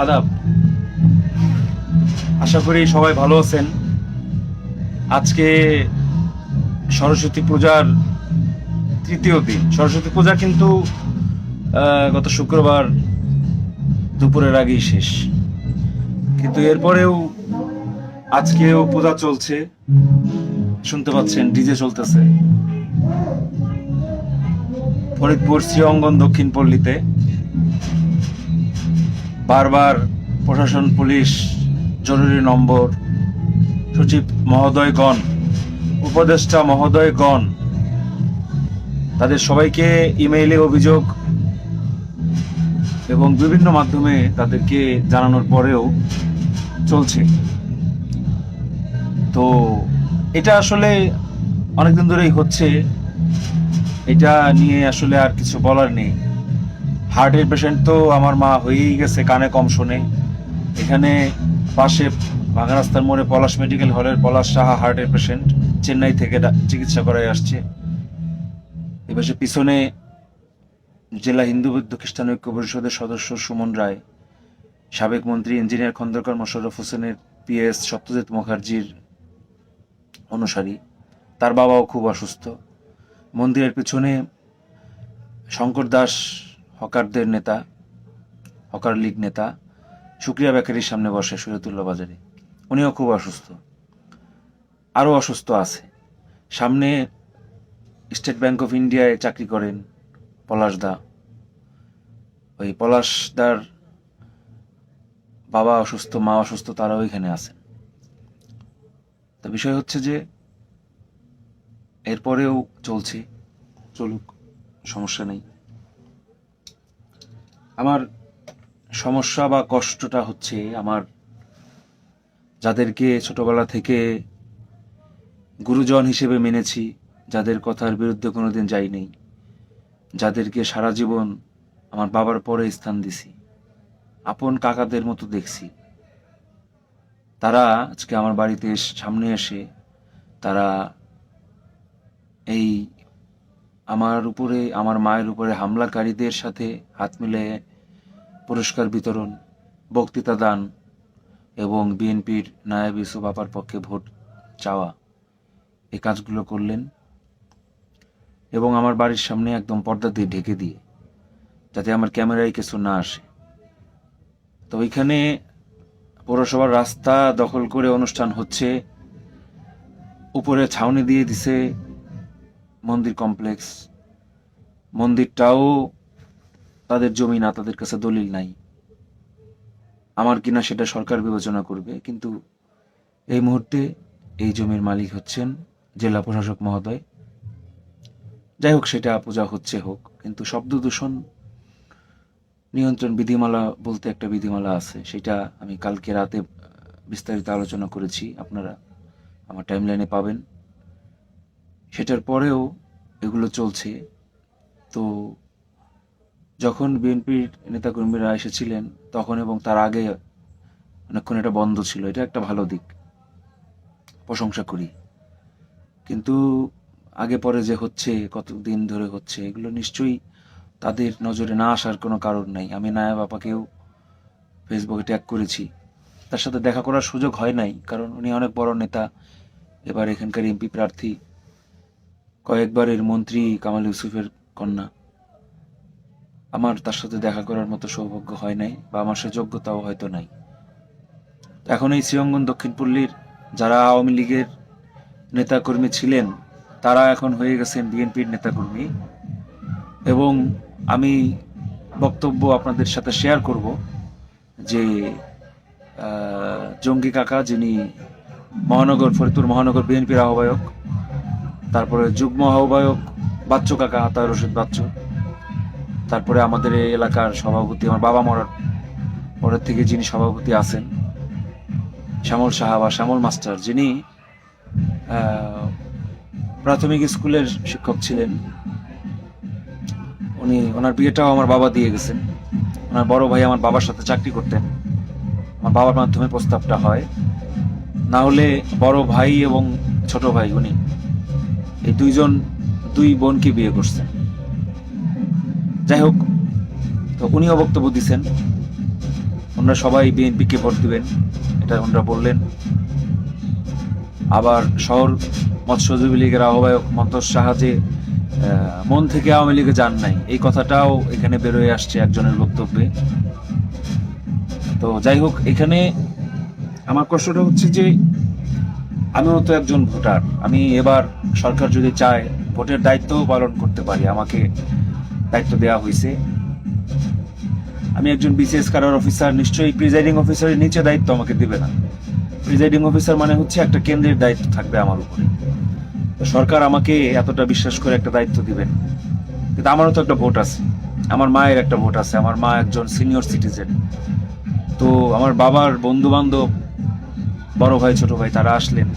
আদাব। আশা করি সবাই ভালো আছেন। আজকে সরস্বতী পূজার তৃতীয় দিন। সরস্বতী পূজা কিন্তু গত শুক্রবার দুপুরের আগেই শেষ, কিন্তু এরপরেও আজকেও পূজা চলছে। শুনতে পাচ্ছেন ডিজে চলতেছে ফরিদপুর শ্রীঅঙ্গন দক্ষিণ পল্লীতে। বারবার প্রশাসন, পুলিশ, জরুরি নম্বর, সচিব মহোদয়গণ, উপদেষ্টা মহোদয়গণ, তাদের সবাইকে ইমেইলে অভিযোগ এবং বিভিন্ন মাধ্যমে তাদেরকে জানানোর পরেও চলছে। তো এটা আসলে অনেকদিন ধরেই হচ্ছে। এটা নিয়ে আসলে আর কিছু বলার নেই। হার্টের পেশেন্ট তো আমার মা হয়েই গেছে, কানে কম শোনে। এখানে পাশে ভাঙা রাস্তার মোড়ে পলাশ মেডিকেল হলের পলাশ সাহা হার্টের পেশেন্ট, চেন্নাই থেকে চিকিৎসা করাই আসছে। এবার পিছনে জেলা হিন্দু বৌদ্ধ খ্রিস্টান ঐক্য পরিষদের সদস্য সুমন রায়, সাবেক মন্ত্রী ইঞ্জিনিয়ার খন্দকার মোশাররফ হোসেনের পিএস সত্যজিৎ মুখার্জির অনুসারী, তার বাবাও খুব অসুস্থ। মন্দিরের পিছনে শঙ্কর দাস, হকারদের নেতা, হকার লীগ নেতা, শুক্রিয়া বেকারির সামনে বসে শরীয়তুল্লাহ বাজারে, উনিও খুব অসুস্থ। আরও অসুস্থ আছে। সামনে স্টেট ব্যাংক অফ ইন্ডিয়ায় চাকরি করেন পলাশদা, ওই পলাশদার বাবা অসুস্থ, মা অসুস্থ, তারাও এখানে আছেন। তো বিষয় হচ্ছে যে এরপরেও চলছে, চলুক, সমস্যা নেই। আমার সমস্যা বা কষ্টটা হচ্ছে, আমার যাদেরকে ছোটবেলা থেকে গুরুজন হিসেবে মেনেছি, যাদের কথার বিরুদ্ধে কোনোদিন যাইনি, যাদেরকে সারা জীবন আমার বাবার পরে স্থান দিছি, আপন কাকাদের মতো দেখছি, তারা আজকে আমার বাড়িতে সামনে এসে তারা এই আমার উপরে, আমার মায়ের উপরে হামলাকারীদের সাথে হাত মিলে পুরস্কার বিতরণ, বক্তৃতা দান এবং বিএনপির নায়েব ইউসুফ আপার পক্ষে ভোট চাওয়া, এই কাজগুলো করলেন। এবং আমার বাড়ির সামনে একদম পর্দা দিয়ে ঢেকে দিয়ে, যাতে আমার ক্যামেরায় কিছু না আসে। তো ওইখানে পৌরসভার রাস্তা দখল করে অনুষ্ঠান হচ্ছে, উপরে ছাউনি দিয়ে দিছে মন্দির কমপ্লেক্স। মন্দিরটাও তাদের জমি না, তাদের কাছে দলিল নাই। আমার কিনা সেটা সরকার বিবেচনা করবে, কিন্তু এই মুহূর্তে এই জমির মালিক হচ্ছেন জেলা প্রশাসক মহোদয়। যাই হোক, সেটা পূজা হচ্ছে হোক, কিন্তু শব্দ দূষণ নিয়ন্ত্রণ বিধিমালা বলতে একটা বিধিমালা আছে, সেটা আমি কালকে রাতে বিস্তারিত আলোচনা করেছি, আপনারা আমার টাইমলাইনে পাবেন। সেটার পরেও এগুলো চলছে। তো যখন বিএনপির নেতাকর্মীরা এসেছিলেন তখন এবং তার আগে অনেকক্ষণ এটা বন্ধ ছিল, এটা একটা ভালো দিক, প্রশংসা করি। কিন্তু আগে পরে যে হচ্ছে, কতদিন ধরে হচ্ছে, এগুলো নিশ্চয়ই তাদের নজরে না আসার কোনো কারণ নাই। আমি নায়েব আপাকেও ফেসবুকে ট্যাগ করেছি, তার সাথে দেখা করার সুযোগ হয় নাই, কারণ উনি অনেক বড় নেতা, এবার এখানকার এমপি প্রার্থী, কয়েকবারের মন্ত্রী কামাল ইউসুফের কন্যা। আমার তার সাথে দেখা করার মতো সৌভাগ্য হয় নাই, বা আমার সে যোগ্যতাও হয়তো নাই। এখন এই শ্রীঅঙ্গন দক্ষিণ পল্লীর যারা আওয়ামী লীগের নেতাকর্মী ছিলেন, তারা এখন হয়ে গেছেন বিএনপির নেতাকর্মী। এবং আমি বক্তব্য আপনাদের সাথে শেয়ার করব যে জঙ্গি কাকা, যিনি ফরিদপুর মহানগর বিএনপির আহ্বায়ক, তারপরে যুগ্ম আহ্বায়ক বাচ্চু কাকা, আতাউর রশিদ বাচ্চু, তারপরে আমাদের এই এলাকার সভাপতি, আমার বাবা মরার পরের থেকে যিনি সভাপতি আছেন, শ্যামল সাহা বা শ্যামল মাস্টার, যিনি প্রাথমিক স্কুলের শিক্ষক ছিলেন। ওনার বিয়েটাও আমার বাবা দিয়ে গেছেন। ওনার বড় ভাই আমার বাবার সাথে চাকরি করতেন, আমার বাবার মাধ্যমে প্রস্তাবটা হয়। না হলে বড় ভাই এবং ছোট ভাই, উনি এই দুই বোনকে বিয়ে করছেন। যাই হোক, তো উনিও বক্তব্য দিচ্ছেন। অন্য আপনারা সবাই বিএনপিকে ভোট দিবেন, এটা ওনারা বললেন। আবার শহর মৎস্যজীবী লীগের আহ্বায়ক মন্তর সাহা যে মন থেকে আওয়ামী লীগে যান নাই, এই কথাটাও এখানে বেরোয় আসছে একজনের বক্তব্যে। তো যাই হোক, এখানে আমার কষ্টটা হচ্ছে যে আমিও তো একজন ভোটার। আমি এবার সরকার যদি চায় ভোটের দায়িত্বও পালন করতে পারি, আমাকে দায়িত্ব দেওয়া হয়েছে। আমি একজন বিসিএস ক্যাডার অফিসার, নিশ্চয়ই প্রিজাইডিং অফিসারের নিচে দায়িত্ব আমাকে দিবে না। প্রিজাইডিং অফিসার মানে হচ্ছে একটা কেন্দ্রের দায়িত্ব থাকবে আমার উপরে। তো সরকার আমাকে এতটা বিশ্বাস করে একটা দায়িত্ব দিবেন, কিন্তু আমারও তো একটা ভোট আছে, আমার মায়ের একটা ভোট আছে। আমার মা একজন সিনিয়র সিটিজেন। তো আমার বাবার বন্ধু বান্ধব, বড় ভাই ছোট ভাই, তারা আসলেন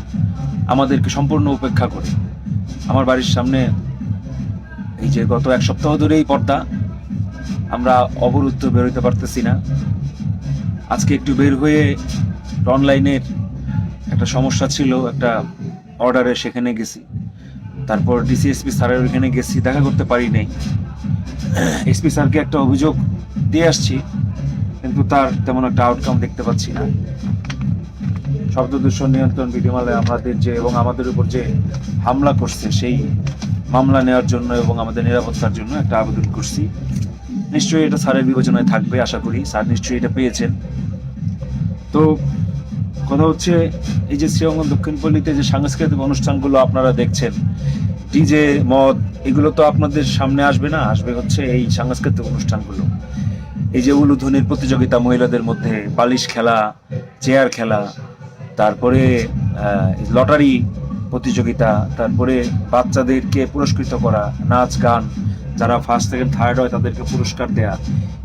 আমাদেরকে সম্পূর্ণ উপেক্ষা করে। আমার বাড়ির সামনে এই যে গত এক সপ্তাহ ধরেই পর্দা, আমরা অবরুদ্ধ বেরোতে পারতেছি না। আজকে একটু বের হয়ে অনলাইনের একটা সমস্যা ছিল, একটা অর্ডারে সেখানে গেছি। তারপর ডিসিএসপি স্যারের ওইখানে গেছি, দেখা করতে পারি নাই। এসপি স্যারকে একটা অভিযোগ দিয়ে আসছি, কিন্তু তার তেমন একটা আউটকাম দেখতে পাচ্ছি না। শব্দ দূষণ নিয়ন্ত্রণ বিধিমালায় আমাদের যে এবং আমাদের উপর যে হামলা করছে, সেই মামলা নেওয়ার জন্য এবং আমাদের নিরাপত্তার জন্য একটা আবেদন করছি। নিশ্চয়ই এটা স্যারের বিবেচনায় থাকবে, আশা করি স্যার নিশ্চয়ই এটা পেয়েছেন। তো কথা হচ্ছে, এই যে শ্রীঅঙ্গন দক্ষিণপল্লীতে যে সাংস্কৃতিক অনুষ্ঠানগুলো আপনারা দেখছেন, ডিজে মদ, এগুলো তো আপনাদের সামনে আসবে না, আসবে হচ্ছে এই সাংস্কৃতিক অনুষ্ঠানগুলো। এই যে উলুধ্বনির প্রতিযোগিতা মহিলাদের মধ্যে, বালিশ খেলা, চেয়ার খেলা, তারপরে লটারি প্রতিযোগিতা, তারপরে বাচ্চাদেরকে পুরস্কৃত করা, নাচ গান, যারা ফার্স্ট সেকেন্ড থার্ড হয় তাদেরকে পুরস্কার দেয়া,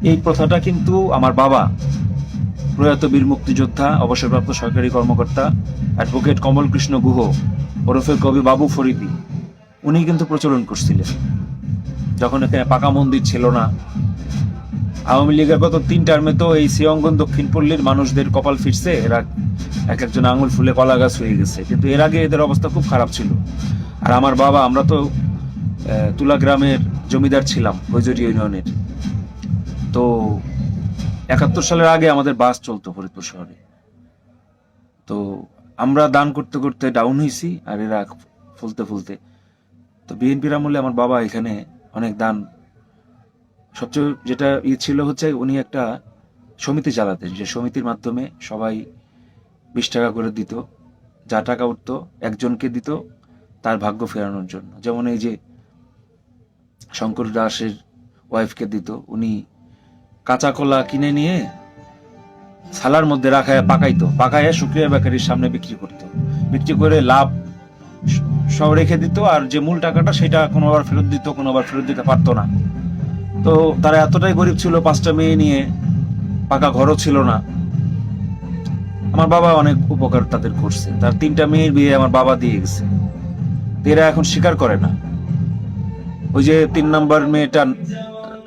এই প্রথাটা কিন্তু আমার বাবা, প্রয়াত বীর মুক্তিযোদ্ধা, অবসরপ্রাপ্ত সরকারি কর্মকর্তা অ্যাডভোকেট কমল কৃষ্ণ গুহ ওরফে কবি বাবু ফরিদি, উনি কিন্তু প্রচলন করছিলেন যখন এখানে পাকা মন্দির ছিল না। আওয়ামী লীগের গত 3 টার্মে তো এই শ্রীঅঙ্গন দক্ষিণপল্লীর মানুষদের কপাল ফিরছে, এরা এক একজন আঙুল ফুলে কলা গাছ হয়ে গেছে, কিন্তু এর আগে এদের অবস্থা খুব খারাপ ছিল। আর আমার বাবা, আমরা তো তুলা গ্রামের জমিদার ছিলাম, কৈজরি ইউনিয়নের। তো 71 সালের আগে আমাদের বাস চলতো ফরিদপুর শহরে। তো আমরা দান করতে করতে ডাউন হয়েছি, আর এরা ফুলতে ফুলতে। তো বিএনপির আমলে আমার বাবা এখানে অনেক দান, সবচেয়ে যেটা ছিল হচ্ছে উনি একটা সমিতি চালাতেন, যে সমিতির মাধ্যমে সবাই 20 টাকা করে দিত, যা টাকা উঠতো একজনকে দিত তার ভাগ্য ফেরানোর জন্য। যেমন এই যে শঙ্কর দাসের ওয়াইফকে দিত, উনি কাঁচা কলা কিনে নিয়ে সালার মধ্যে রাখায় পাকাইয়া শুক্রিয়া বেকারির সামনে বিক্রি করত, বিক্রি করে লাভ সব রেখে দিত, আর যে মূল টাকাটা সেটা কোনোবার ফেরত দিত, কোনোবার ফেরত দিতে পারতো না। তো তারা এতটাই গরিব ছিল, 5টা মেয়ে নিয়ে, পাকা ঘরও ছিল না। আমার বাবা অনেক উপকার তাদের করছে, তার 3টা মেয়ের বিয়ে আমার বাবা দিয়ে গেছে। এরা এখন স্বীকার করে না। ওই যে 3 নম্বর মেয়েটা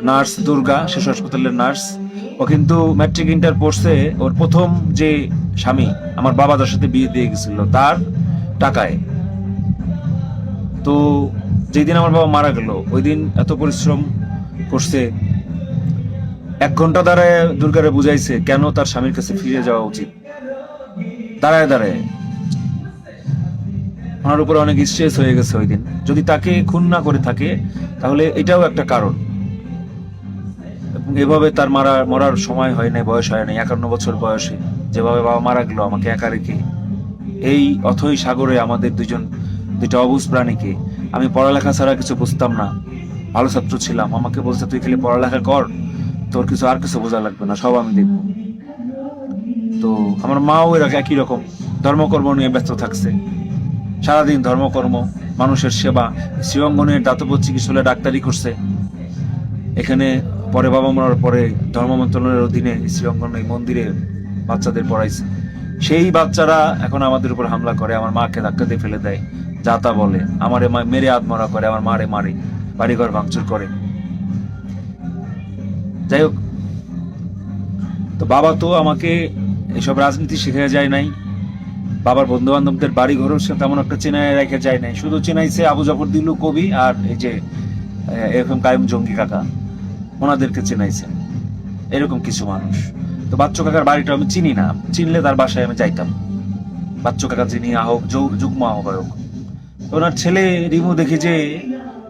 নার্স, দুর্গা, শিশু হাসপাতালের নার্স, ও কিন্তু ম্যাট্রিক ইন্টার পড়ছে, ওর প্রথম যে স্বামী আমার বাবা তার সাথে বিয়ে দিয়ে গেছিল তার টাকায়। তো যেদিন আমার বাবা মারা গেল, ওই দিন এত পরিশ্রম করছে, 1 ঘন্টা দাঁড়ায় দুর্গারে বুঝাইছে কেন তার স্বামীর কাছে ফিরে যাওয়া উচিত। দাঁড়ায় দাঁড়ায় ওনার উপরে অনেক স্ট্রেস হয়ে গেছে ওই দিন। যদি তাকে খুন না করে থাকে তাহলে এটাও একটা কারণ। এবং এভাবে তার মরার সময় হয় নাই, বয়স হয় নাই, 51 বছর বয়সে যেভাবে বাবা মারা গেল আমাকে একা রেখে, এই অথই সাগরে আমাদের দুইটা অবুঝ প্রাণীকে। আমি পড়ালেখা ছাড়া কিছু বুঝতাম না, ভালো ছাত্র ছিলাম। আমাকে বলছে তুই খালি পড়ালেখা কর, তোর আর কিছু বোঝা লাগবে না, সব আমি দেখবো। তো আমার মাও এরকম একই রকম ধর্মকর্ম নিয়ে ব্যস্ত থাকছে, সারাদিন ধর্মকর্ম, মানুষের সেবা। শ্রীঅঙ্গনের দাতব্য চিকিৎসালয়ে ডাক্তারি করছে। এখানে পরে বাবা মরার পরে ধর্ম মন্ত্রণালয়ের অধীনে শ্রীঅঙ্গন এই মন্দিরে বাচ্চাদের পড়াইছে। সেই বাচ্চারা এখন আমাদের উপর হামলা করে, আমার মাকে ধাক্কা দিয়ে ফেলে দেয়, যা তা বলে, আমারে মেরে আত্মরা করে, আমার মারে মারে, বাড়িঘর ভাঙচুর করে। যাই হোক, তো বাবা তো আমাকে এসব রাজনীতি শিখে যায় নাই, বাবার বন্ধু বান্ধবদের বাড়ি ঘরের সাথে তেমন একটা চেনায় রেখে যায় নাই। শুধু চেনাইছে আবু জাফর দিলু কবি আর এই যে এরকম কায়েম জঙ্গি কাকা, ওনাদেরকে চেনাইছে, এরকম কিছু মানুষ। তো বাচ্চু কাকার বাড়িটা আমি চিনি না, চিনলে তার বাসায় আমি যাইতাম। বাচ্চু কাকা যিনি যুগ্ম আহ্বায়ক, ওনার ছেলে রিমু দেখি যে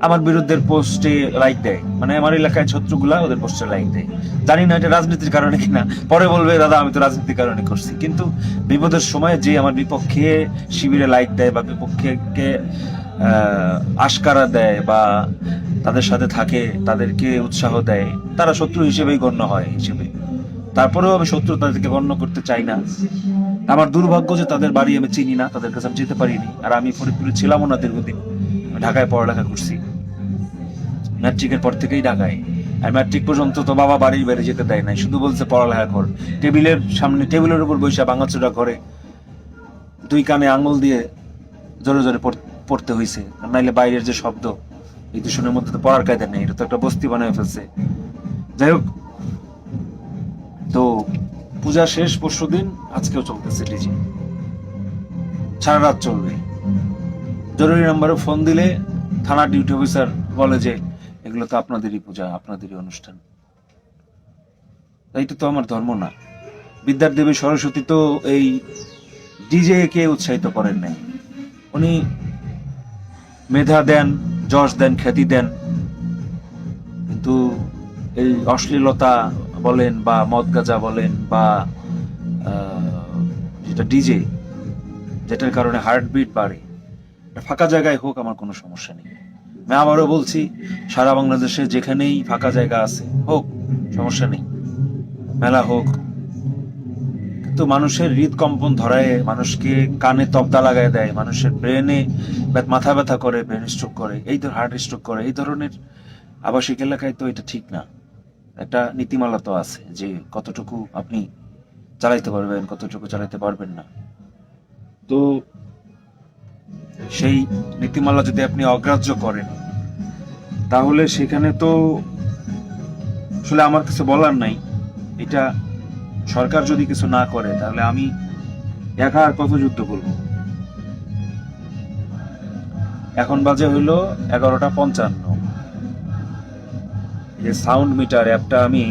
আমার বিরুদ্ধে পোস্টে লাইক দেয়, মানে আমার এলাকায় শত্রুগুলা ওদের পোস্টে লাইক দেয়। জানি না এটা রাজনীতির কারণে কিনা, পরে বলবে দাদা আমি তো রাজনীতির কারণে করছি, কিন্তু বিপদের সময় যে আমার বিপক্ষে শিবিরে লাইক দেয় বা বিপক্ষে আশকারা দেয় বা তাদের সাথে থাকে, তাদেরকে উৎসাহ দেয়, তারা শত্রু হিসেবেই গণ্য হয় হিসেবে। তারপরেও আমি শত্রু তাদেরকে গণ্য করতে চাই না। আমার দুর্ভাগ্য যে তাদের বাড়ি আমি চিনি না, তাদের কাছে আমি যেতে পারিনি। আর আমি ফরিদপুরে ছিলামও না দীর্ঘদিন, ঢাকায় পড়ালেখা করছি, ম্যাট্রিকের পর থেকেই ঢাকায়। আর ম্যাট্রিক পর্যন্ত তো বাবা বাড়ির বাইরে যেতে দেয় নাই, শুধু বলছে পড়ালেখা কর। টেবিলের সামনে, টেবিলের উপর বৈশা ভাঙাচোরা করে দুই কানে আঙুল দিয়ে জোরে জোরে পড়তে হয়েছে, নাইলে বাইরের যে শব্দ এই দূষণের মধ্যে তো পড়ার কায়দা নেই, এটা তো একটা বস্তি বানায় ফেলছে। যাই হোক, তো পূজা শেষ পরশুদিন, আজকেও চলতেছে ডিজে, সারা রাত চলবে। জরুরি নাম্বারে ফোন দিলে থানা ডিউটি অফিসার বলে যে এগুলো তো আপনাদেরই পূজা, আপনাদেরই অনুষ্ঠান। এইটা তো আমার ধর্ম না। বিদ্যার দেবী সরস্বতী তো এই ডিজে কে উৎসাহিত করেন নাই, উনি মেধা দেন, যশ দেন, খ্যাতি দেন, কিন্তু এই অশ্লীলতা বলেন বা মদ গাঁজা বলেন বা যেটা ডিজে, যেটার কারণে হার্টবিট বাড়ে, ফাঁকা জায়গায় হোক আমার কোনো সমস্যা নেই। আমি আবারও বলছি, সারা বাংলাদেশে যেখানেই ফাঁকা জায়গা আছে হোক, সমস্যা নেই, মেলা হোক। কিন্তু মানুষের হৃদকম্পন ধরায়, মানুষকে কানে তবদা লাগায় দেয়, মানুষের ব্রেনে মাথা ব্যথা করে, ব্রেন স্ট্রোক করে, এই হার্ট স্ট্রোক করে, এই ধরনের আবাসিক এলাকায় তো এটা ঠিক না। একটা নীতিমালা তো আছে যে কতটুকু আপনি চালাইতে পারবেন, কতটুকু চালাইতে পারবেন না। তো সেই নীতিমালা যদি আপনি অগ্রাহ্য করেন, তাহলে সেখানে তো আসলে আমার কিছু বলার নাই। এটা সরকার যদি কিছু না করে, তাহলে আমি একা আর কত যুদ্ধ করব। এখন বাজে হইলো 11:55। এই সাউন্ড মিটার অ্যাপটা আমি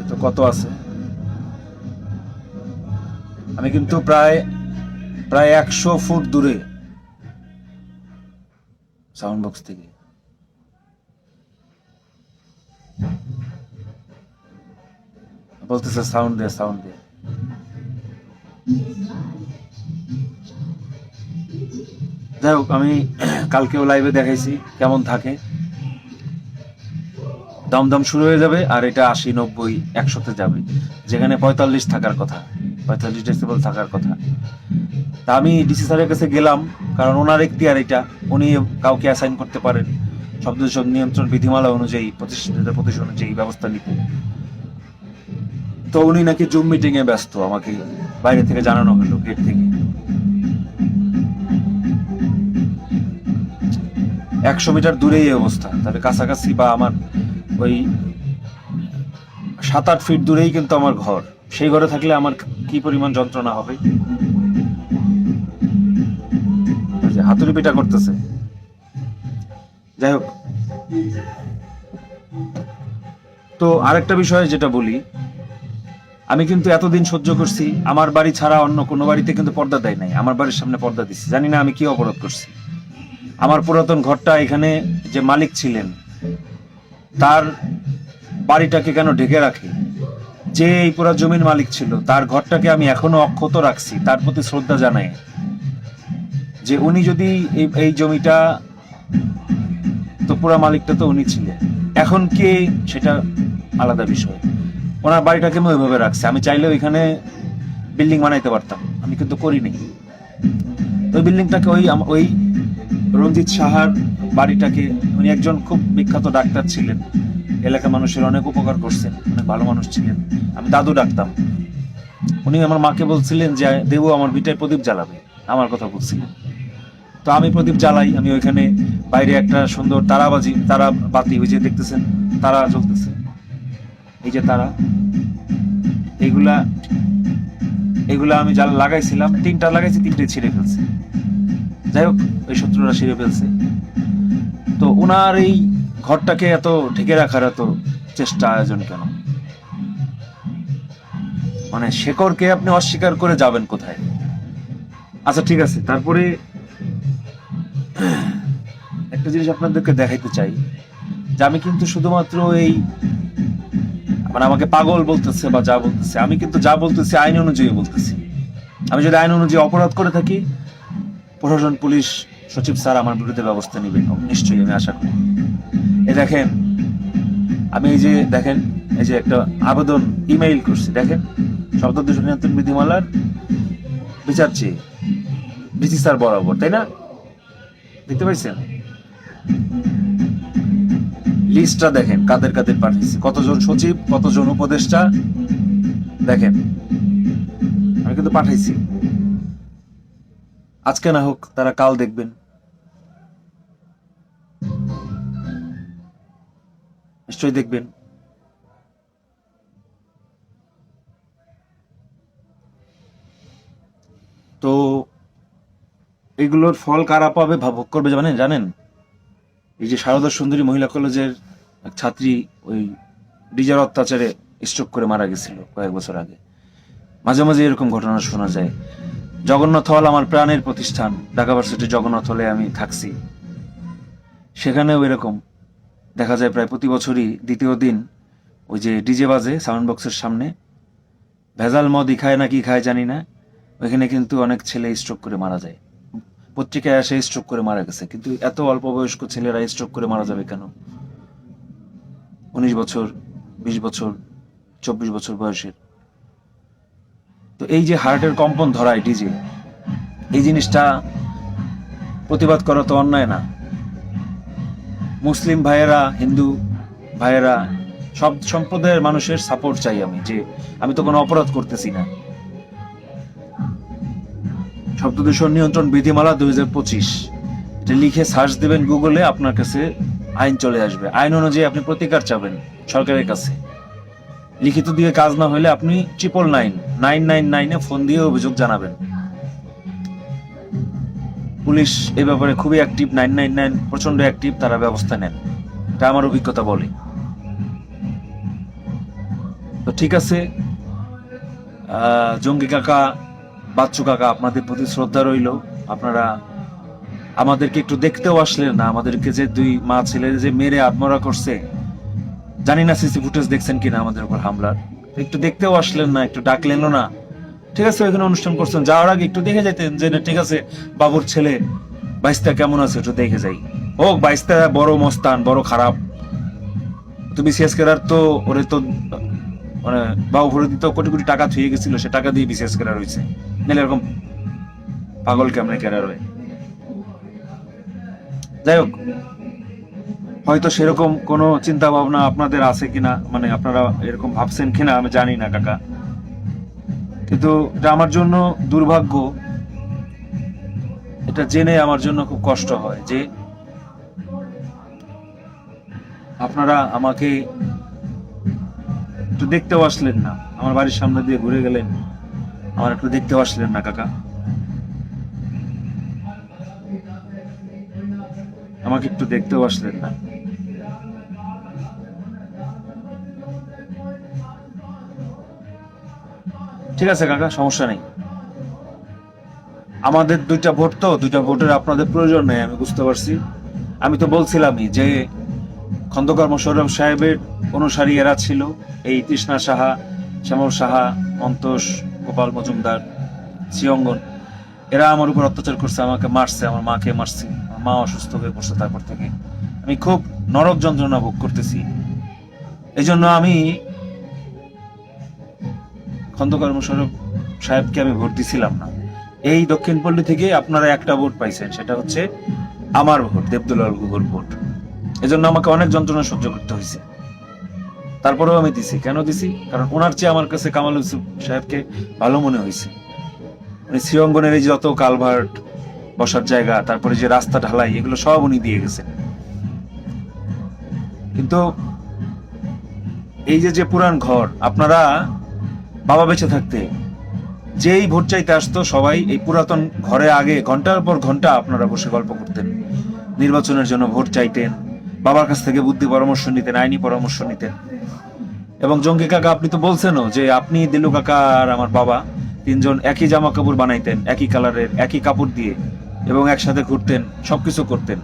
তো কত আছে, আমি কিন্তু প্রায় 100 ফুট দূরে সাউন্ড বক্স থেকে। বলতেছে সাউন্ড দে, সাউন্ড দে। যাই হোক, আমি কালকেও লাইভে দেখাইছি কেমন থাকে। দমদম শুরু হয়ে যাবে আর এটা 80, 90, 100-তে যাবে, যেখানে 45 থাকার কথা, 45 ডেসিবেল থাকার কথা। তা আমি ডিসি স্যারের কাছে গেলাম, কারণ ওনার এখতিয়ার এটা, উনি কাউকে অ্যাসাইন করতে পারেন শব্দ দূষণ নিয়ন্ত্রণ বিধিমালা অনুযায়ী, প্রতিষ্ঠানের প্রতিষ্ঠা অনুযায়ী ব্যবস্থা নিতে। তো উনি নাকি জুম মিটিং এ ব্যস্ত, আমাকে বাইরে থেকে জানানো হলো, গেট থেকে। 100 মিটার দূরেই এই অবস্থা, তবে কাছাকাছি বা আমার ওই 7-8 ফিট দূরেই কিন্তু আমার ঘর। সেই ঘরে থাকলে আমার কি পরিমাণ যন্ত্রণা হবে। হাতুড়ি পিটা করতেছে। যাই হোক, তো আরেকটা বিষয় যেটা বলি, আমি কিন্তু এতদিন সহ্য করছি, আমার বাড়ি ছাড়া অন্য কোনো বাড়িতে কিন্তু পর্দা দেয় নাই, আমার বাড়ির সামনে পর্দা দিছি। জানি না আমি কি অপরাধ করছি। আমার পুরাতন ঘরটা, এখানে যে মালিক ছিলেন তার বাড়িটাকে কেন ঢেকে রাখে? যে এই পুরা জমির মালিক ছিল তার ঘরটাকে আমি এখনো অক্ষত রাখছি, তার প্রতি শ্রদ্ধা জানাই, যে উনি যদি এই জমিটা, তো পুরা মালিকটা তো উনি ছিলেন, এখন কে সেটা আলাদা বিষয়। ওনার বাড়িটাকে আমি ওইভাবে রাখছি। আমি চাইলে ওইখানে বিল্ডিং বানাইতে পারতাম, আমি কিন্তু করিনি। ওই বিল্ডিংটাকে ওই রঞ্জিত সাহার বাড়িটাকে, উনি একজন খুব বিখ্যাত ডাক্তার ছিলেন, এলাকার মানুষের অনেক উপকার করছেন, অনেক ভালো মানুষ ছিলেন, আমি দাদু ডাকতাম। উনি আমার মাকে বলছিলেন যে দেবু আমার ভিটায় প্রদীপ জ্বালাবে, আমার কথা বলছিলেন। তো আমি প্রদীপ জ্বালাই, আমি ওইখানে বাইরে একটা সুন্দর তারা বাতি, ওই যে দেখতেছেন তারা জ্বলতেছে, এই যে তারা, এগুলা আমি লাগাইছিলাম, 3টা লাগাইছি, 3টে ছিঁড়ে ফেলছে। যাই হোক, ওই শত্রুরা ছিঁড়ে ফেলছে। তো ওনার এই ঘরটাকে এত ঢেকে রাখার এত চেষ্টা, আয়োজন কেন? মানে শেকড়কে আপনি অস্বীকার করে যাবেন কোথায়? আচ্ছা ঠিক আছে, তারপরে একটা জিনিস আপনাদেরকে দেখাইতে চাই যে আমি কিন্তু শুধুমাত্র এই মানে আমাকে পাগল বলতেছে বা যা বলতেছে, আমি কিন্তু যা বলতেছি আইন অনুযায়ী বলতেছি। আমি যদি আইন অনুযায়ী অপরাধ করে থাকি, প্রশাসন, পুলিশ, সচিব স্যার আমার বিরুদ্ধে ব্যবস্থা নেবেন নিশ্চয়ই, আমি আশা করি। এই দেখেন, আমি এই যে দেখেন, এই যে একটা আবেদন ইমেইল করছি, দেখেন, শব্দ দূষণ নিয়ন্ত্রণ বিধিমালার বিচার চেয়ে ডিসি স্যার বরাবর, তাই না? দেখতে পাইছেন লিস্টটা? দেখেন কাদের কাদের পাঠিয়েছি, কতজন সচিব, কতজন উপদেষ্টা, দেখেন আমি কিন্তু পাঠাইছি। আজকে না হোক, তারা কাল দেখবেন। নিশ্চয়ই দেখবেন। তো এগুলোর ফল কারা পাবে, ভোগ করবে জানেন? এই যে সারদা সুন্দরী মহিলা কলেজের এক ছাত্রী ওই ডিজের অত্যাচারে স্ট্রোক করে মারা গেছিল কয়েক বছর আগে। মাঝে মাঝে এরকম ঘটনা শোনা যায়। জগন্নাথ হল আমার প্রাণের প্রতিষ্ঠান, ঢাকা ভার্সিটি জগন্নাথ হলে আমি থাকছি, সেখানেও এরকম দেখা যায় প্রায় প্রতি বছরই দ্বিতীয় দিন ওই যে ডিজে বাজে সাউন্ড বক্সের সামনে, ভেজাল মদই খায় না কি খায় জানি না, ওইখানে কিন্তু অনেক ছেলে স্ট্রোক করে মারা যায়। পত্রিকায় আসে স্ট্রোক করে মারা গেছে, কিন্তু এত অল্প বয়স্ক ছেলেরা স্ট্রোক করে মারা যাবে কেন? 19 বছর, 20 বছর, 24 বছর বয়সের। তো এই যে হার্টের কম্পন ধরায় ডিজে, এই জিনিসটা প্রতিবাদ করা তো অন্যায় না? মুসলিম ভাইয়েরা, হিন্দু ভাইয়েরা, সব সম্প্রদায়ের মানুষের সাপোর্ট চাই আমি, যে আমি তো কোনো অপরাধ করতেছি না। শব্দ দূষণ নিয়ন্ত্রণ বিধিমালা 2025, এটা লিখে সার্চ দিবেন গুগলে, আপনার কাছে আইন চলে আসবে। আইন অনুযায়ী আপনি প্রতিকার চাবেন সরকারের কাছে। লিখিত দিয়ে কাজ না হলে আপনি 999 ফোন দিয়ে অভিযোগ জানাবেন। পুলিশ এই ব্যাপারে খুবই অ্যাক্টিভ, 999 প্রচন্ড অ্যাক্টিভ, তারা ব্যবস্থা নেন, এটা আমার অভিজ্ঞতা বলে। তো ঠিক আছে, জঙ্গি কাকা, বাচ্চু কাকা, আপনাদের প্রতি শ্রদ্ধা রইল। আপনারা আমাদেরকে একটু দেখতেও আসলেন না, আমাদেরকে যে দুই মা ছেলে যে মেরে আত্মহত্যা করছে, জানি না সিসি ফুটেজ দেখছেন কিনা আমাদের উপর হামলার, একটু দেখতেও আসলেন না, একটু ডাকলেনও না। ঠিক আছে, ওইখানে অনুষ্ঠান করছেন, যাওয়ার আগে একটু দেখে যেতেন যে ঠিক আছে বাবুর ছেলে বাইস্তা কেমন আছে, একটু দেখে যাই। হোক বাইস্তা বড় মস্তান, বড় খারাপ, তুমি বিসিএস কেরার তো ওরে তো মানে বাবু ভরে দিতে কোটি কোটি টাকা থুয়ে গেছিল, সে টাকা দিয়ে বিসিএস কেরার হয়েছে, নাহলে এরকম পাগল কেমনে কেরার হয়? যাই হোক, হয়তো সেরকম কোনো চিন্তা ভাবনা আপনাদের আছে কিনা, মানে আপনারা এরকম ভাবছেন কিনা আমি জানি না কাকা, কিন্তু এটা আমার জন্য দুর্ভাগ্য। এটা জেনে আমার জন্য খুব কষ্ট হয় যে আপনারা আমাকে একটু দেখতেও আসলেন না, আমার বাড়ির সামনে দিয়ে ঘুরে গেলেন, আমার একটু দেখতেও আসলেন না কাকা, আমাকে একটু দেখতেও আসলেন না। ঠিক আছে কাকা, সমস্যা নেই, আমাদের দুইটা ভোট, তো দুইটা ভোটের আপনাদের প্রয়োজন নেই, আমি বুঝতে পারছি। আমি তো বলছিলামই যে খন্দকার মোশাররফ সাহেবের অনুসারী এরা ছিল, এই তৃষ্ণা সাহা, শ্যামল সাহা, মন্তোষ, গোপাল মজুমদার, শ্রীঅঙ্গন, এরা আমার উপর অত্যাচার করছে, আমাকে মারছে, আমার মাকে মারছে, আমার মা অসুস্থ হয়ে পড়ছে, তারপর থেকে আমি খুব নরক যন্ত্রণা ভোগ করতেছি। এই জন্য আমি খন্দকার মোশাররফ সাহেবকে আমি ভোট দিছিলাম না। এই দক্ষিণপল্লী থেকে আপনারা একটা ভোট পাইছেন, সেটা হচ্ছে আমার ভোট, দেবদুলাল গুগল ভোট। এজন্য আমাকে অনেক যন্ত্রণা সহ্য করতে হয়েছে, তারপরেও আমি দিছি। কেন দিছি? কারণ ওনার চেয়ে আমার কাছে কামাল ইউসুফ সাহেবকে ভালো মনে হয়েছে। উনি শ্রীঅঙ্গনের এই যত কালভার্ট, বসার জায়গা, তারপরে যে রাস্তা ঢালাই, এগুলো সব উনি দিয়ে গেছেন। কিন্তু এই যে পুরান ঘর, আপনারা বাবা বেঁচে থাকতে যেই ভোট চাইতে আসতো সবাই এই পুরাতন ঘরে আগে ঘন্টার পর ঘন্টা আপনারা বসে গল্প করতেন, নির্বাচনের জন্য ভোট চাইতেন, বাবার কাছ থেকে বুদ্ধি পরামর্শ নিতেন, আইনি পরামর্শ নিতেন। এবং জঙ্গি কাকা আপনি তো বলছেনও যে আপনি, দিলু কাকা আর আমার বাবা তিনজন একই জামা কাপড় বানাইতেন, একই কালারের, একই কাপড় দিয়ে, এবং একসাথে ঘুরতেন, সবকিছু করতেন,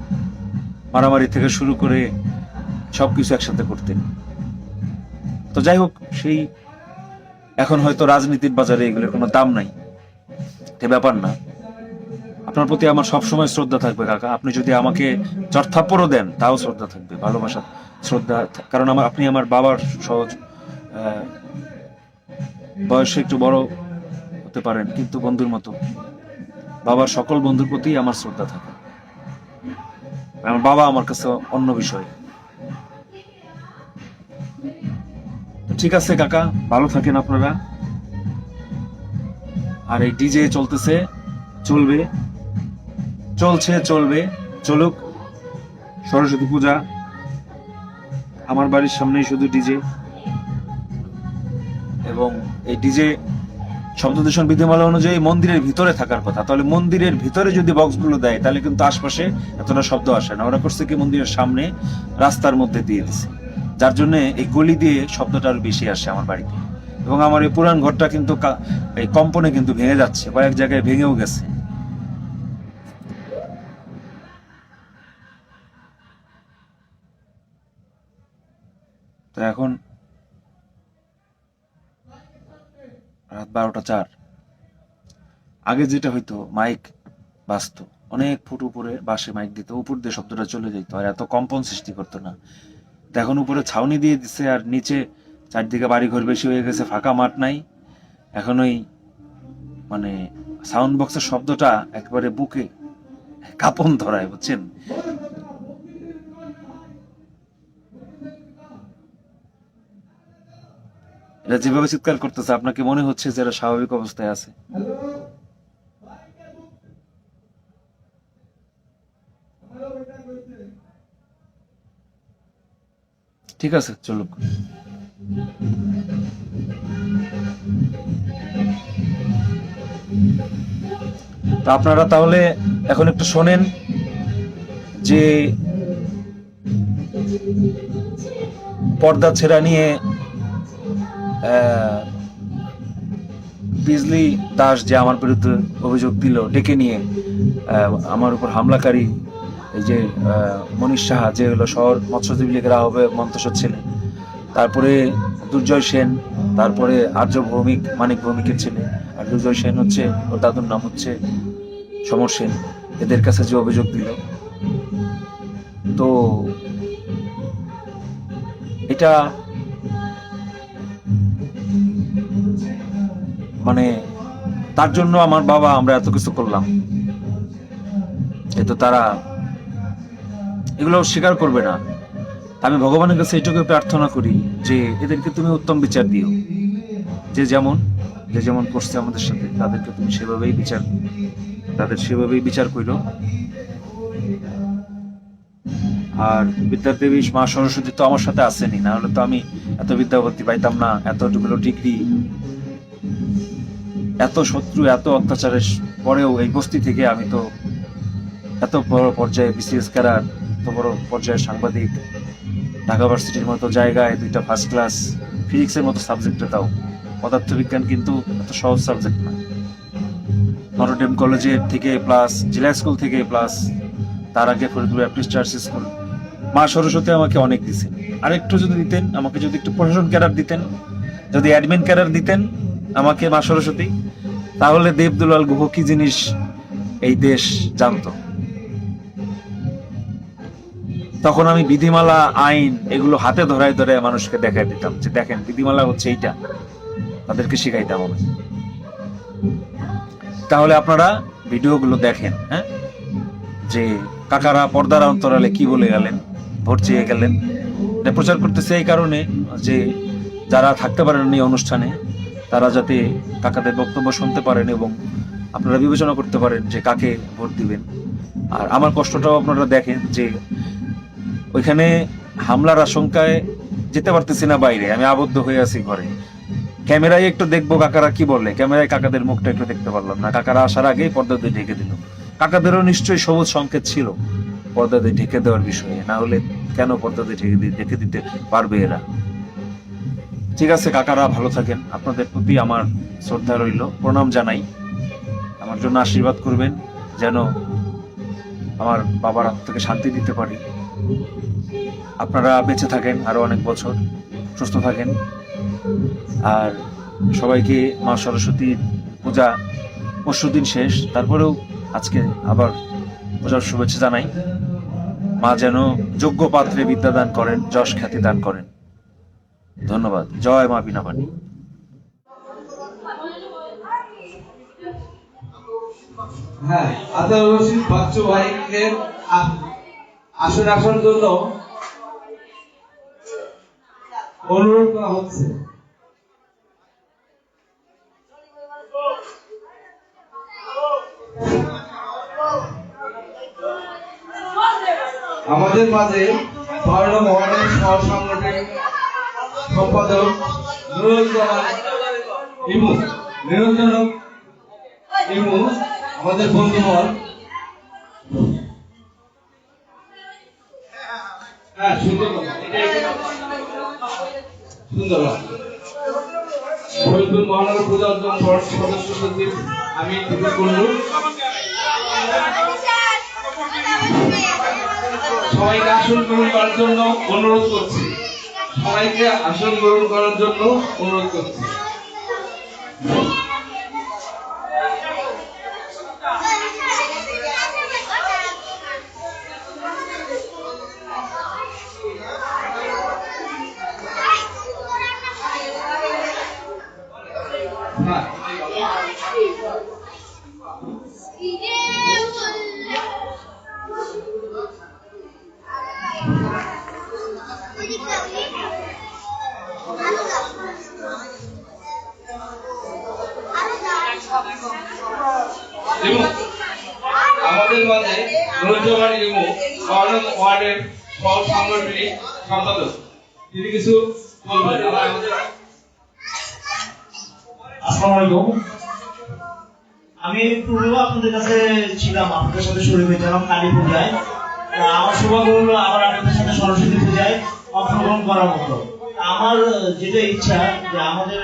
মারামারি থেকে শুরু করে সবকিছু একসাথে করতেন। তো যাই হোক, সেই এখন হয়তো রাজনীতির বাজারে এগুলোর কোনো দাম নাই, এ ব্যাপার না। আপনার প্রতি আমার সবসময় শ্রদ্ধা থাকবে কাকা। আপনি যদি আমাকে চড়থাপ্পড়ও দেন তাও শ্রদ্ধা থাকবে, ভালোবাসা, শ্রদ্ধা। কারণ আপনি আমার বাবার সহজ, বয়সে একটু বড় হতে পারেন, কিন্তু বন্ধুর মতো। বাবার সকল বন্ধুর প্রতি আমার শ্রদ্ধা থাকে। আমার বাবা আমার কাছে অন্য বিষয়। ঠিক আছে কাকা, ভালো থাকেন আপনারা। আর এই ডিজে চলতেছে, চলবে, চলছে, চলবে, চলুক। সরস্বতী পূজা, আমার বাড়ির সামনেই শুধু ডিজে, এবং এই ডিজে শব্দ দূষণ বিধিমালা অনুযায়ী মন্দিরের ভিতরে থাকার কথা। তাহলে মন্দিরের ভিতরে যদি বক্সগুলো দেয় তাহলে কিন্তু আশপাশে এতটা শব্দ আসে না। ওরা করছে কি, মন্দিরের সামনে রাস্তার মধ্যে দিয়ে দিছে, যার জন্য এই গলি দিয়ে শব্দটা আরো বেশি আসে আমার বাড়িতে। এবং আমার এই পুরান ঘরটা কিন্তু এই কম্পনে কিন্তু ভেঙে যাচ্ছে, কয়েক জায়গায় ভেঙেও গেছে। তো এখন রাত 12টা 4। আগে যেটা হইতো, মাইক বাজতো, অনেক ফুট উপরে বাসে মাইক দিত, উপর দিয়ে শব্দটা চলে যেত, আর এত কম্পন সৃষ্টি করতো না। তো এখন উপরে ছাউনি দিয়ে দিছে, আর নিচে চারদিকে বাড়ি ঘর বেশি হয়ে গেছে, ফাঁকা মাঠ নাই। এখন ওই মানে সাউন্ড বক্সের শব্দটা একবারে বুকে কাঁপন ধরায়, বুঝছেন? এরা যেভাবে চিৎকার করতেছে, আপনাকে মনে হচ্ছে যে এরা স্বাভাবিক অবস্থায় আছে? ঠিক আছে, চলুক। তো আপনারা তাহলে এখন একটু শোনেন যে পর্দা ছেঁড়া নিয়ে বিজলি দাস যে আমার বিরুদ্ধে অভিযোগ দিল, ডেকে নিয়ে আমার উপর হামলাকারী, এই যে মনীষ সাহা, যে হলো শহর মৎস্যজীবী লীগের আহ্বায়ক মন্তসর ছেলে, তারপরে দুর্জয় সেন, তারপরে আর্য ভৌমিক, মানিক ভৌমিকের ছেলে, আর দুর্জয় সেন হচ্ছে, ওর দাদুর নাম হচ্ছে সমর সেন। এদের কাছে যে অভিযোগ দিল, তো এটা মানে তার জন্য আমার বাবা, আমরা এত কিছু করলাম, তো তারা এগুলো স্বীকার করবে না। আমি ভগবানের কাছে এটুকু প্রার্থনা করি যে এদেরকে তুমি উত্তম বিচার দিও। যে যেমন করছে আমাদের সাথে, তাদেরকে তুমি সেভাবেই বিচার কইরো। আর বিদ্যাদেবী মা সরস্বতী তো আমার সাথে আসেনি, না হলে তো আমি এত বিদ্যাপতি পাইতাম না, এতটুকু ডিগ্রি, এত শত্রু, এত অত্যাচারের পরেও এই বস্তি থেকে আমি তো এত বড় পর্যায়ে বিসিএস ক্যাডার, এত বড় পর্যায়ের সাংবাদিক, ঢাকা ভার্সিটির মতো জায়গায় 2টা ফার্স্ট ক্লাস, ফিজিক্সের মতো সাবজেক্টে, তাও পদার্থবিজ্ঞান কিন্তু এত সহজ সাবজেক্ট না। নটরডেম কলেজের থেকে প্লাস, জেলা স্কুল থেকে প্লাস, তার আগে ফরিদপুর ব্যাপটিস্ট চার্চ স্কুল। মা সরস্বতী আমাকে অনেক দিছেন। আর একটু যদি দিতেন, আমাকে যদি একটু প্রশাসন ক্যাডার দিতেন, যদি অ্যাডমিন ক্যাডার দিতেন আমাকে মা সরস্বতী, তাহলে দেবদুলাল গুহ কি জিনিস এই দেশ জানতো। তখন আমি বিধিমালা, আইন এগুলো হাতে ধরায় ধরায় মানুষকে দেখাই দিতাম যে দেখেন বিধিমালা হচ্ছে এইটা, তাদেরকে শিখাইতাম আমি। তাহলে আপনারা ভিডিওগুলো দেখেন, হ্যাঁ, যে কাকারা পর্দার অন্তরালে কি বলে গেলেন, ভোট চেয়ে গেলেন। এটা প্রচার করতেছে এই কারণে যে যারা থাকতে পারেন এই অনুষ্ঠানে, তারা যাতে কাকাদের বক্তব্য শুনতে পারেন এবং আপনারা বিবেচনা করতে পারেন যে কাকে ভোট দিবেন। আর আমার কষ্টটাও আপনারা দেখেন যে ওইখানে হামলার আশঙ্কায় যেতে পারতেছি না বাইরে, আমি আবদ্ধ হয়ে আছি ঘরে। ক্যামেরায় একটু দেখবো কাকারা কি বলে, ক্যামেরায় কাকাদের মুখটা একটু দেখতে পারলাম না। কাকারা আসার আগেই পর্দা দিয়ে ঢেকে দিল। কাকাদেরও নিশ্চয়ই সবুজ সংকেত ছিল পর্দা দিয়ে ঢেকে দেওয়ার বিষয়ে, না হলে কেন পর্দা দিয়ে ঢেকে দিতে পারবে এরা? ঠিক আছে কাকারা, ভালো থাকেন। আপনাদের প্রতি আমার শ্রদ্ধা রইল, প্রণাম জানাই। আমার জন্য আশীর্বাদ করবেন যেন আমার বাবার আত্মাকে শান্তি দিতে পারি। আপনারা বেঁচে থাকেন আরো অনেক বছর, সুস্থ থাকেন। আর সবাইকে মা সরস্বতীর পূজা পরশুদিন শেষ, তারপরেও আজকে আবার পূজার শুভেচ্ছা জানাই। মা যেন যোগ্য পাত্রে বিদ্যা দান করেন, যশ খ্যাতি দান করেন। ধন্যবাদ। জয় মা বীণাপাণি। হ্যাঁ, আতাউর রশিদ বাচ্চু ভাইকে আসন আসার জন্য অনুরোধ করা হচ্ছে। আমাদের মাঝে 12 নং ওয়ার্ডের সহ সাংগঠনিক সম্পাদক নিরঞ্জন ইমু আমাদের বন্ধুবর। হ্যাঁ, সুন্দর ফরিদপুর মহানগর পূজা অর্জন সদস্য সচিব আমি সবাইকে আসন গ্রহণ করার জন্য অনুরোধ করছি। সবাইকে আসন গ্রহণ করার জন্য অনুরোধ করছি। আমাদের মাঝে নুরুজ্জামান ইমু ওয়ার্ডের সহ সাংগঠনিক সম্পাদক, তিনি কিছু বলবেন। আসসালামু আলাইকুম। আমি পূর্বে আপনাদের কাছে ছিলাম, আপনাদের সাথে শুরু হয়েছিলাম কালী পূজায়। আমার সৌভাগ্য হলো আবার আপনাদের সাথে সরস্বতী পূজায় অংশগ্রহণ করার মতো। আমার যেটা ইচ্ছা যে আমাদের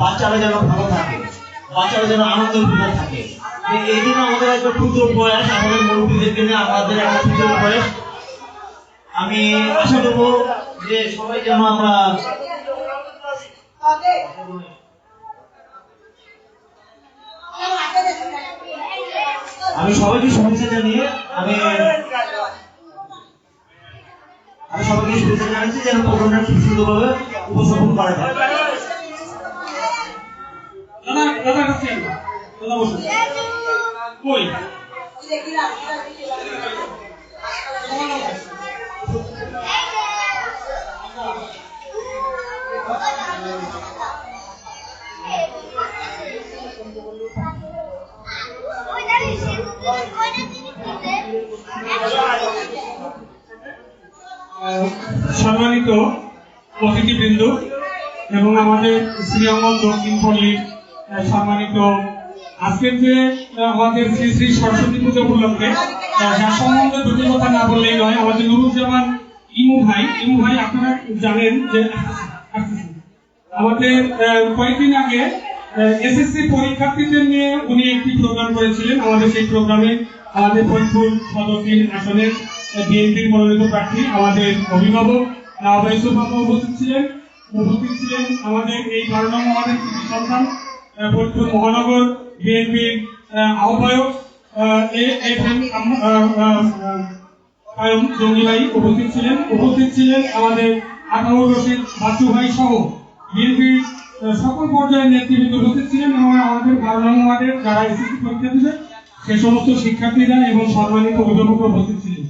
বাচ্চারা যেন ভালো থাকে, বাচ্চারা যেন আনন্দের ভিতরে থাকে। এই জন্য আমাদের একটা ক্ষুদ্র প্রয়াস, আমাদের মুরব্বীদেরকে নিয়ে আমাদের একটা ক্ষুদ্র প্রয়াস। আমি আশা করবো যে সবাই যেন আমরা সবাইকে শুভেচ্ছা জানিয়ে আমি সবাইকে শুভেচ্ছা জানাচ্ছি যেন প্রোগ্রামটা খুব সুন্দরভাবে উপস্থাপন করা যায়। সম্মানিত অতিথিবৃন্দ এবং আমাদের শ্রীঅঙ্গন দক্ষিণ পল্লীর সম্মানিত, আজকের যে আমাদের শ্রী শ্রী সরস্বতী পুজো উপলক্ষে যার সম্বন্ধে দুটি কথা না বললেই নয়। আমাদের নুরুজ্জামান ইমু ভাই আপনারা জানেন যে আমাদের কয়েকদিন আগে এসএসসি পরীক্ষার্থীদের নিয়ে উনি একটি প্রোগ্রাম করেছিলেন। আমাদের সেই প্রোগ্রামে আমাদের ফরিদপুর সদর 3 আসনের বিএনপির মনোনীত প্রার্থী আমাদের অভিভাবক নাওয়াব ইউসুফ উপস্থিত ছিলেন। আমাদের এই 12 নং ওয়ার্ডের কৃতি সন্তান ফরিদপুর মহানগর বিএনপির আহ্বায়ক জঙ্গি ভাই উপস্থিত ছিলেন আমাদের আতাউর রশিদ বাচ্চু ভাই সহ বিএনপির সকল পর্যায়ের নেতৃবৃন্দ উপস্থিত ছিলেন এবং আমাদের 12 নং ওয়ার্ডের যারা এসএসসি পরীক্ষা দিবে সে সমস্ত শিক্ষার্থীরা এবং সম্মানিত অভিভাবকরা উপস্থিত ছিলেন।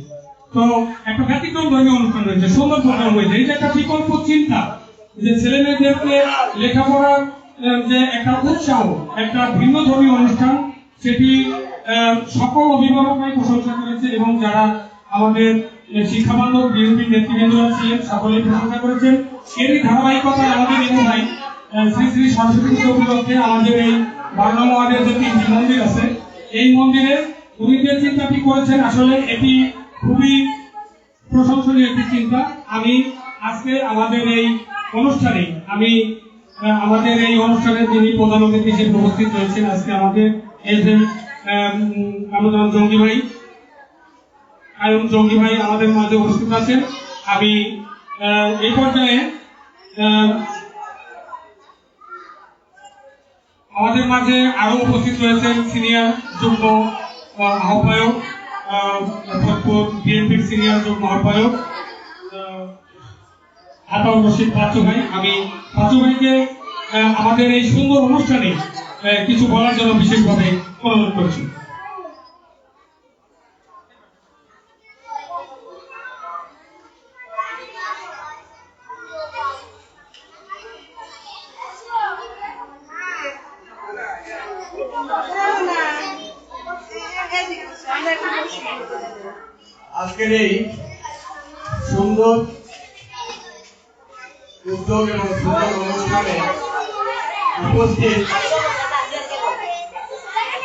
তো একটা ব্যতিক্রম ধর্মীয় অনুষ্ঠান হয়েছে, সুন্দর প্রোগ্রাম হয়েছে। এই যে একটা বিকল্প চিন্তা যে ছেলেমেয়েদেরকে লেখাপড়ার যে একটা উৎসাহ, একটা ভিন্ন ধর্মীয় অনুষ্ঠান, সেটি সকল অভিভাবকরাই প্রশংসা করেছে এবং যারা আমাদের শিক্ষাবান্ধব বিএনপির নেতৃবৃন্দরা ছিলেন সকলেই প্রশংসা করেছেন। এরই ধারাবাহিকতায় আমাদের ইমু ভাই শ্রী শ্রী সরস্বতী পুজো উপলক্ষে আমাদের এই 12 নং ওয়ার্ডের যে 3টি মন্দির আছে, এই মন্দিরে উনি যে চিন্তাটি করেছেন আসলে এটি খুবই প্রশংসনীয় একটি চিন্তা। আমি আজকে আমাদের এই অনুষ্ঠানে আমি আমাদের এই অনুষ্ঠানে যিনি প্রধান অতিথি হিসেবে উপস্থিত রয়েছেন আজকে আমাদের আমাদের জঙ্গি ভাই আয়ন জঙ্গি ভাই আমাদের মাঝে উপস্থিত আছেন। আমি এই পর্যায়ে আমাদের মাঝে আরো উপস্থিত রয়েছেন সিনিয়র যুগ্ম আহ্বায়ক বিএনপির সিনিয়র যুগ্ম আহ্বায়ক আতাউর রশিদ বাচ্চু ভাই। আমি বাচ্চু ভাইকে আমাদের এই সুন্দর অনুষ্ঠানে কিছু বলার জন্য বিশেষভাবে অনুরোধ করছি। আজকের এই সুন্দর উদ্যোগ এবং সুন্দর অনুষ্ঠানে উপস্থিত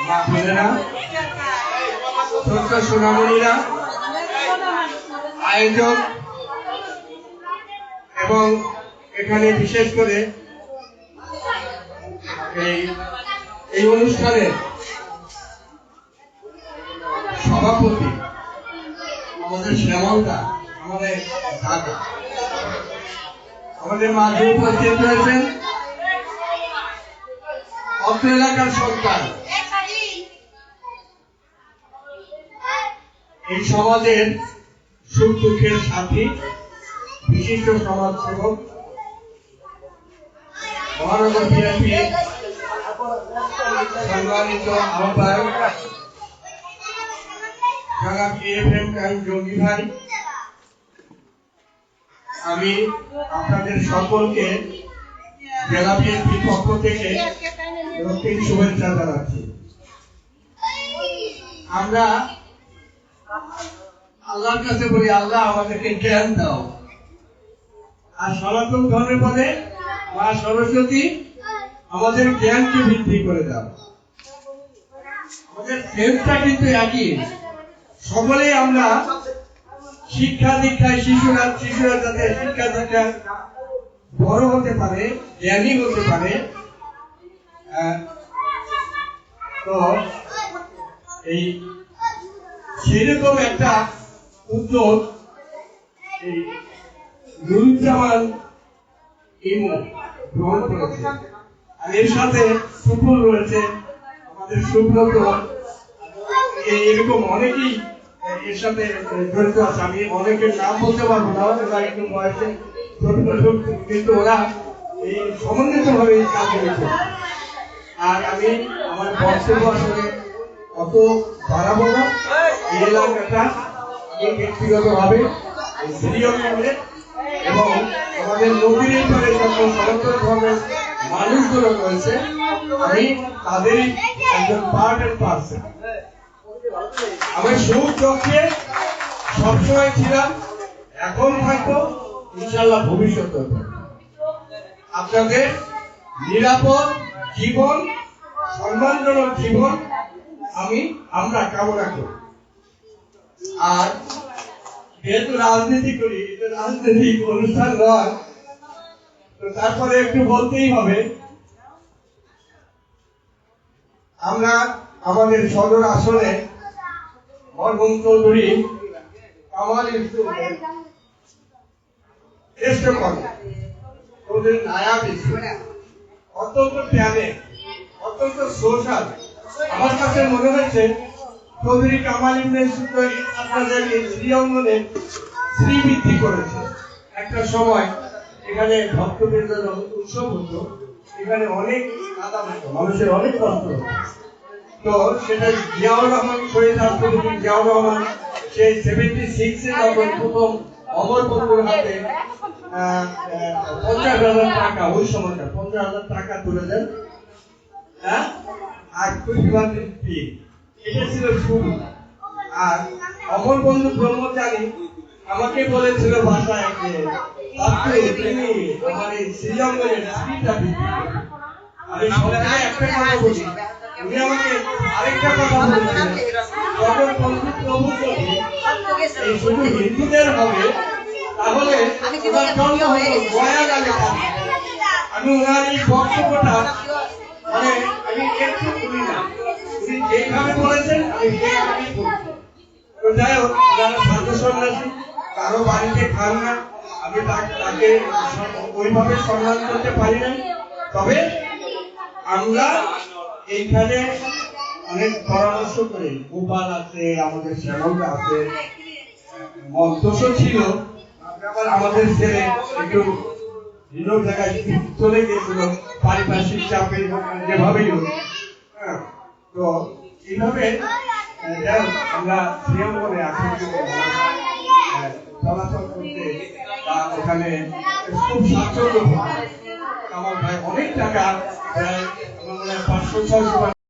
মা বোনেরা, ছোট্ট সোনামণিরা, আয়োজক এবং এখানে বিশেষ করে এই অনুষ্ঠানের সভাপতি আমাদের শ্যামলদা, আমাদের দাদা, আমাদের মাঝে উপস্থিত রয়েছেন অত্র এলাকার সন্তান, এই সমাজের সুখ দুঃখের সাথী, বিশিষ্ট সমাজসেবক, মহানগর বিএনপি সম্মানিত আহ্বায়ক জনাব এএফএম আয়ন জঙ্গি ভাই, আমি আপনাদের সকলকে জেলা বিএনপির পক্ষ থেকে রক্তিম শুভেচ্ছা জানাচ্ছি। আমরা আল্লাহর কাছে বলি, আল্লাহ আমাদেরকে জ্ঞান দাও, আর সনাতন ধর্মে বলে মা সরস্বতী আমাদের জ্ঞানকে বৃদ্ধি করে দাও। আমাদের সেন্সটা কিন্তু একই, সকলেই আমরা শিক্ষা দীক্ষায় শিশুরা যাতে শিক্ষা দীক্ষায় বড় হতে পারে, জ্ঞানী হতে পারে, তো এই সেরকম একটা উদ্যোগ এই নুরুজ্জামান ইমু গ্রহণ করেছে। আর এর সাথে সুফল রয়েছে, আমাদের সুব্রত, এরকম অনেকেই এর সাথে জড়িত আছে। আমি অনেকের নাম বলতে পারবো না, ওরা একটু বয়সে ছোট ছোট, কিন্তু ওরা এই সমন্বিত ভাবে এই কাজ করেছে। আর আমি আমার বক্তব্য আসলে অত বাড়াবো না, এই এলাকাটা ব্যক্তিগত ভাবে এবং আমাদের নদীর পরে যত সনাতন ধর্মের মানুষগুলো রয়েছে, আমি তাদের একজন পার্ট এন্ড পার্সন। আমি সুখ দুঃখে সবসময় ছিলাম, এখন হয়তো ইনশাআল্লাহ ভবিষ্যতে আপনাদের নিরাপদ জীবন, সম্মানজনক জীবন আমরা কামনা করি। আর যেহেতু রাজনীতি করি, এটা রাজনৈতিক অনুষ্ঠান নয়, তো তারপরে একটু বলতেই হবে। আমরা আমাদের সদর আসনে মরহুম চৌধুরী কামাল ইসলামের শ্রেষ্ঠ কর্মী চৌধুরী নায়াব ইসলাম অত্যন্ত ট্যালেন্ট, অত্যন্ত সোশ্যাল। আমার কাছে মনে হয়েছে চৌধুরী কামাল ইসলাম আপনাদের শ্রী অঙ্গনে শ্রীবৃদ্ধি করেছে। একটা সময় এখানে ভক্তবৃন্দ উৎসব হতো, এখানে অনেক কাদা হতো, মানুষের অনেক কষ্ট হতো। তো সেটা জিয়াউর রহমান, শহীদ রাষ্ট্রপতি জিয়াউর রহমান সেই 76-এ যখন প্রথম অমর বন্ধুর হাতে 50,000 টাকা, ওই সময়টা 50,000 টাকা তুলে দেন, হ্যাঁ, আর এটা ছিল শুরু। আর অমর বন্ধু ব্রহ্মচারী আমাকে বলেছিল ভাষায় যে তুমি আমার এই শ্রীরঙ্গের স্ত্রীটা বৃদ্ধি করবে। আমি সবাই একটা কথা বলি, উনি আমাকে আরেকটা কথা বলেছিলেন, যখন বন্ধু প্রভু এই শুধু হিন্দুদের হবে তাহলে ওনার জন্ম হলো গয়াগালে কালী। আমি ওনার এই বক্তব্যটা মানে আমি একটু শুনি না, উনি যেভাবে বলেছেন আমি সেইভাবেই বলছি। তো যাই হোক, যারা সাধু সন্ন্যাসী কারো বাড়িতে খান না, আমি তাকে ওইভাবে সম্মান করতে পারি না। তবে আমরা এইখানে অনেক পরামর্শ করে, গোপাল আছে, আমাদের শ্যামল আছে, মন্তোষও ছিল, আবার আমাদের ছেলে একটু ভিন্ন জায়গায় চলে গিয়েছিল পারিপার্শ্বিক চাপে যেভাবেই হোক। হ্যাঁ, তো এইভাবে আমরা শ্রেয় করে এখন চলাচল করতে বা ওখানে খুব স্বাচ্ছন্দ্য। আমার ভাই অনেক টাকা, প্রায় আমার মনে হয় 500-600